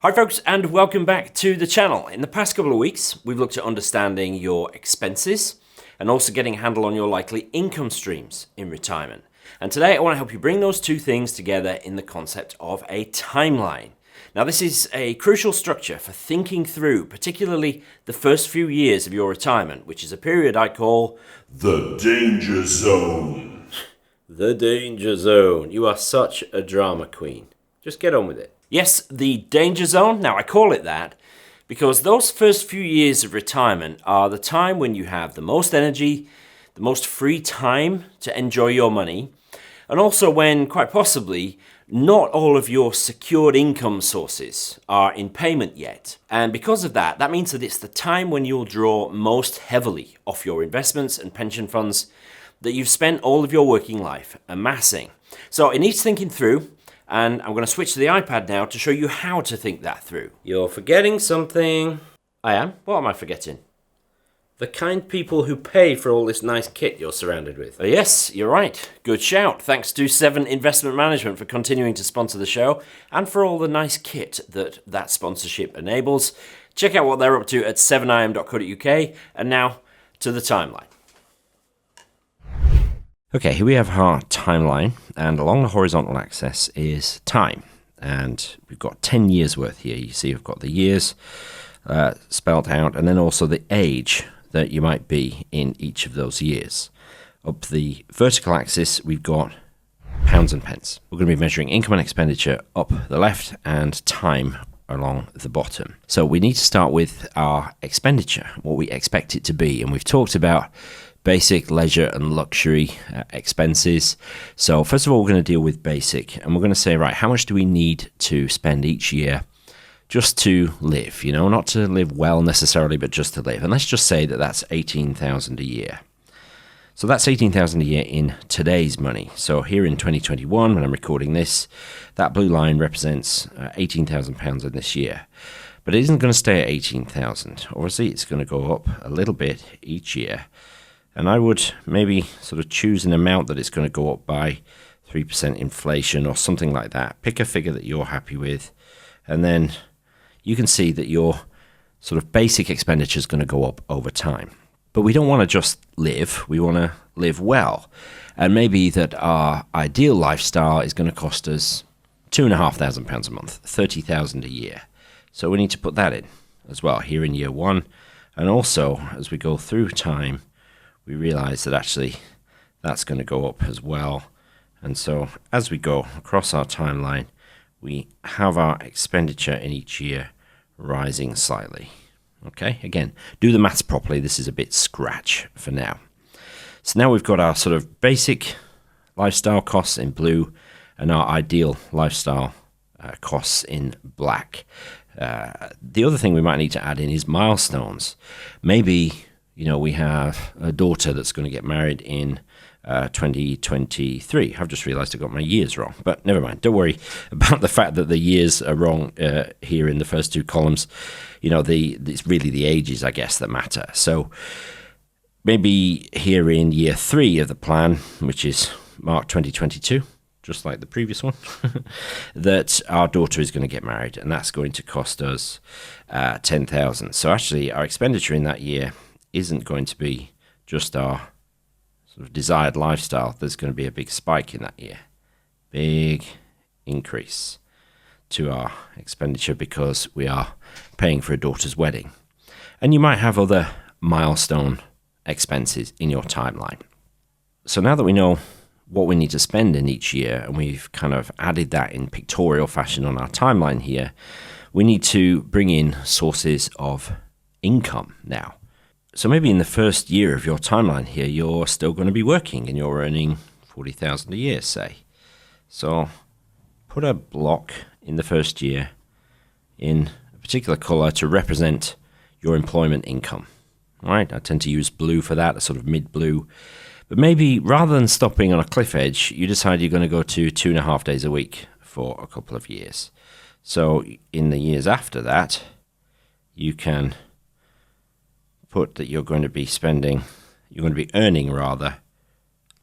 Hi folks, and welcome back to the channel. In the past couple of weeks, we've looked at understanding your expenses and also getting a handle on your likely income streams in retirement. And today I want to help you bring those two things together in the concept of a timeline. Now this is a crucial structure for thinking through, particularly the first few years of your retirement, which is a period I call the danger zone. The danger zone. You are such a drama queen. Just get on with it. Yes, the danger zone. Now, I call it that because those first few years of retirement are the time when you have the most energy, the most free time to enjoy your money, and also when, quite possibly, not all of your secured income sources are in payment yet. And because of that, that means that it's the time when you'll draw most heavily off your investments and pension funds that you've spent all of your working life amassing. So it needs thinking through. And I'm going to switch to the iPad now to show you how to think that through. You're forgetting something. I am? What am I forgetting? The kind people who pay for all this nice kit you're surrounded with. Yes, you're right. Good shout. Thanks to 7 Investment Management for continuing to sponsor the show and for all the nice kit that sponsorship enables. Check out what they're up to at 7im.co.uk. And now to the timeline. Okay, here we have our timeline, and along the horizontal axis is time, and we've got 10 years worth here. You see we've got the years spelled out, and then also the age that you might be in each of those years. Up the vertical axis, we've got pounds and pence. We're going to be measuring income and expenditure up the left and time along the bottom. So we need to start with our expenditure, what we expect it to be, and we've talked about basic, leisure and luxury expenses. So first of all, we're going to deal with basic, and we're going to say, right, how much do we need to spend each year just to live? You know, not to live well necessarily, but just to live. And let's just say that that's 18,000 a year. So that's 18,000 a year in today's money. So here in 2021, when I'm recording this, that blue line represents 18,000 pounds in this year. But it isn't going to stay at 18,000. Obviously, it's going to go up a little bit each year. And I would maybe sort of choose an amount that it's going to go up by 3% inflation or something like that. Pick a figure that you're happy with, and then you can see that your sort of basic expenditure is going to go up over time. But we don't want to just live, we want to live well. And maybe that our ideal lifestyle is going to cost us £2,500 a month, 30,000 a year. So we need to put that in as well here in year one. And also, as we go through time, we realize that actually that's going to go up as well. And so as we go across our timeline, we have our expenditure in each year rising slightly. Okay, again, do the maths properly. This is a bit scratch for now. So now we've got our sort of basic lifestyle costs in blue and our ideal lifestyle costs in black. The other thing we might need to add in is milestones. Maybe we have a daughter that's going to get married in 2023. I've just realized I got my years wrong, but never mind. Don't worry about the fact that the years are wrong here in the first two columns. It's really the ages, I guess, that matter. So maybe here in year 3 of the plan, which is March 2022, just like the previous one, that our daughter is going to get married, and that's going to cost us 10,000. So actually, our expenditure in that year isn't going to be just our sort of desired lifestyle. There's going to be a big spike in that year, big increase to our expenditure because we are paying for a daughter's wedding. And you might have other milestone expenses in your timeline. So now that we know what we need to spend in each year, and we've kind of added that in pictorial fashion on our timeline here, we need to bring in sources of income now. So maybe in the first year of your timeline here, you're still going to be working and you're earning 40,000 a year, say. So put a block in the first year in a particular color to represent your employment income. All right, I tend to use blue for that, a sort of mid-blue. But maybe rather than stopping on a cliff edge, you decide you're going to go to 2.5 days a week for a couple of years. So in the years after that, you can put that you're going to be earning rather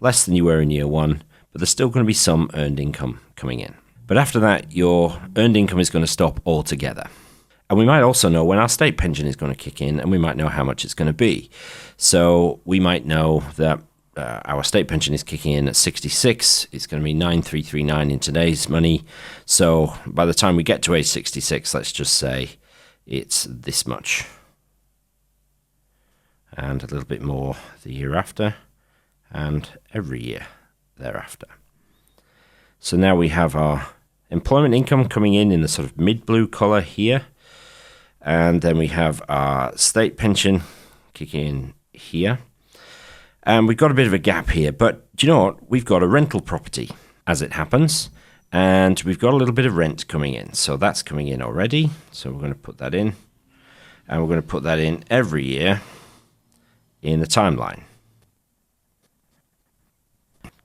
less than you were in year 1, but there's still going to be some earned income coming in. But after that, your earned income is going to stop altogether. And we might also know when our state pension is going to kick in, and we might know how much it's going to be. So we might know that our state pension is kicking in at 66. It's going to be 9,339 in today's money. So by the time we get to age 66, let's just say it's this much. And a little bit more the year after, and every year thereafter. So now we have our employment income coming in the sort of mid-blue color here. And then we have our state pension kicking in here. And we've got a bit of a gap here. But do you know what? We've got a rental property, as it happens. And we've got a little bit of rent coming in. So that's coming in already. So we're going to put that in. And we're going to put that in every year in the timeline.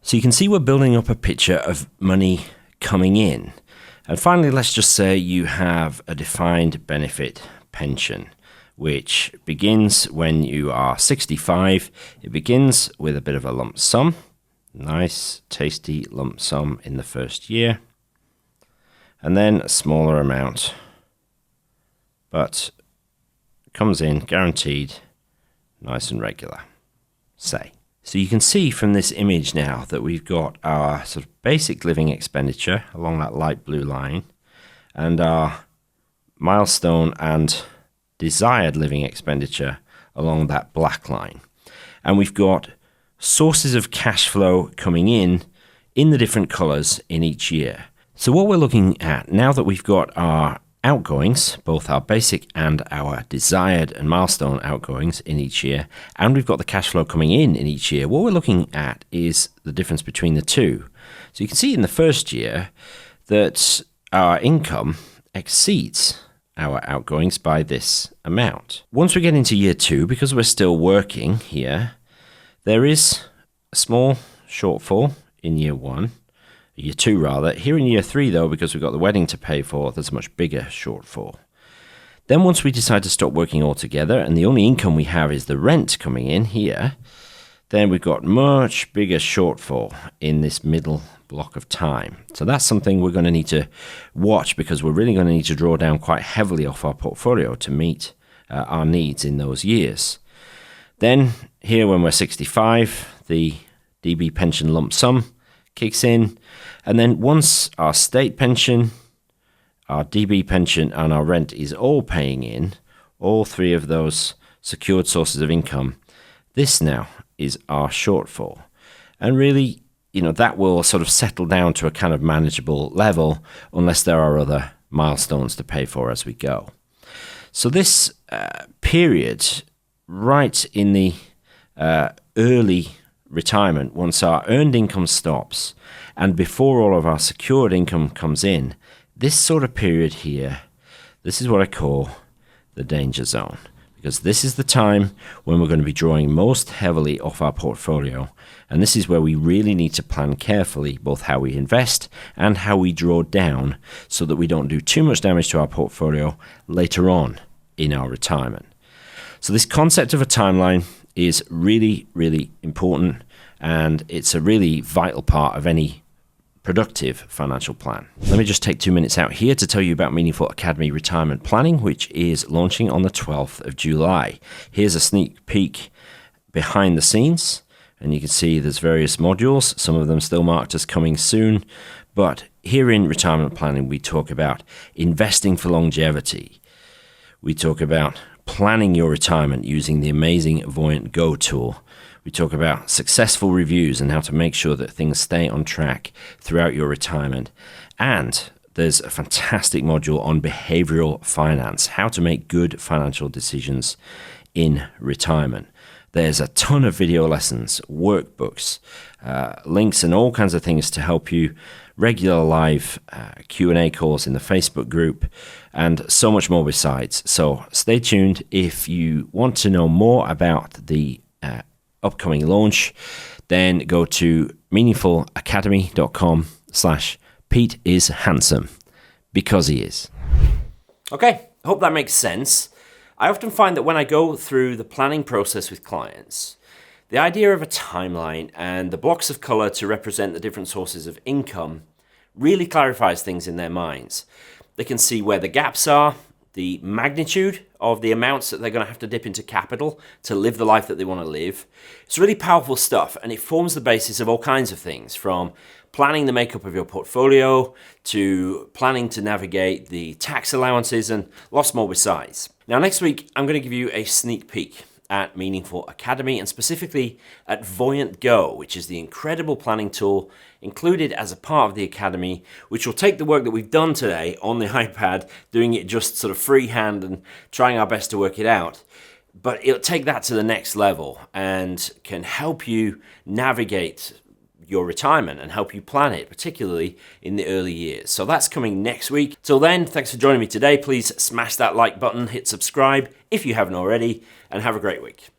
So you can see we're building up a picture of money coming in. And finally, let's just say you have a defined benefit pension, which begins when you are 65. It begins with a bit of a lump sum. Nice, tasty lump sum in the first year. And then a smaller amount, but comes in guaranteed, nice and regular, say. So you can see from this image now that we've got our sort of basic living expenditure along that light blue line and our milestone and desired living expenditure along that black line. And we've got sources of cash flow coming in the different colors in each year. So what we're looking at now that we've got our outgoings, both our basic and our desired and milestone outgoings in each year, and we've got the cash flow coming in each year, what we're looking at is the difference between the two. So you can see in the first year that our income exceeds our outgoings by this amount. Once we get into year two, because we're still working here, there is a small shortfall in year one. Year two rather. Here in year three though, because we've got the wedding to pay for, there's a much bigger shortfall. Then once we decide to stop working altogether and the only income we have is the rent coming in here, then we've got much bigger shortfall in this middle block of time. So that's something we're going to need to watch, because we're really going to need to draw down quite heavily off our portfolio to meet our needs in those years. Then here when we're 65, the DB pension lump sum kicks in. And then once our state pension, our DB pension, and our rent is all paying in, all three of those secured sources of income, this now is our shortfall. And really, that will sort of settle down to a kind of manageable level unless there are other milestones to pay for as we go. So this period, right in the early retirement, once our earned income stops and before all of our secured income comes in, this sort of period here, this is what I call the danger zone, because this is the time when we're going to be drawing most heavily off our portfolio, and this is where we really need to plan carefully both how we invest and how we draw down so that we don't do too much damage to our portfolio later on in our retirement. So this concept of a timeline is really, really important, and it's a really vital part of any productive financial plan. Let me just take 2 minutes out here to tell you about Meaningful Academy Retirement Planning, which is launching on the 12th of July. Here's a sneak peek behind the scenes, and you can see there's various modules, some of them still marked as coming soon, but here in retirement planning we talk about investing for longevity. We talk about planning your retirement using the amazing Voyant Go tool. We talk about successful reviews and how to make sure that things stay on track throughout your retirement. And there's a fantastic module on behavioral finance, how to make good financial decisions in retirement. There's a ton of video lessons, workbooks, links and all kinds of things to help you, regular live Q&A calls in the Facebook group, and so much more besides. So stay tuned. If you want to know more about the upcoming launch, then go to meaningfulacademy.com/Pete is handsome, because he is. Okay, I hope that makes sense. I often find that when I go through the planning process with clients, the idea of a timeline and the blocks of color to represent the different sources of income really clarifies things in their minds. They can see where the gaps are, the magnitude of the amounts that they're going to have to dip into capital to live the life that they want to live. It's really powerful stuff, and it forms the basis of all kinds of things, from planning the makeup of your portfolio to planning to navigate the tax allowances and lots more besides. Now, next week, I'm going to give you a sneak peek at Meaningful Academy, and specifically at Voyant Go, which is the incredible planning tool included as a part of the Academy, which will take the work that we've done today on the iPad, doing it just sort of freehand and trying our best to work it out. But it'll take that to the next level and can help you navigate your retirement and help you plan it, particularly in the early years. So that's coming next week. Till then, thanks for joining me today. Please smash that like button, hit subscribe if you haven't already, and have a great week.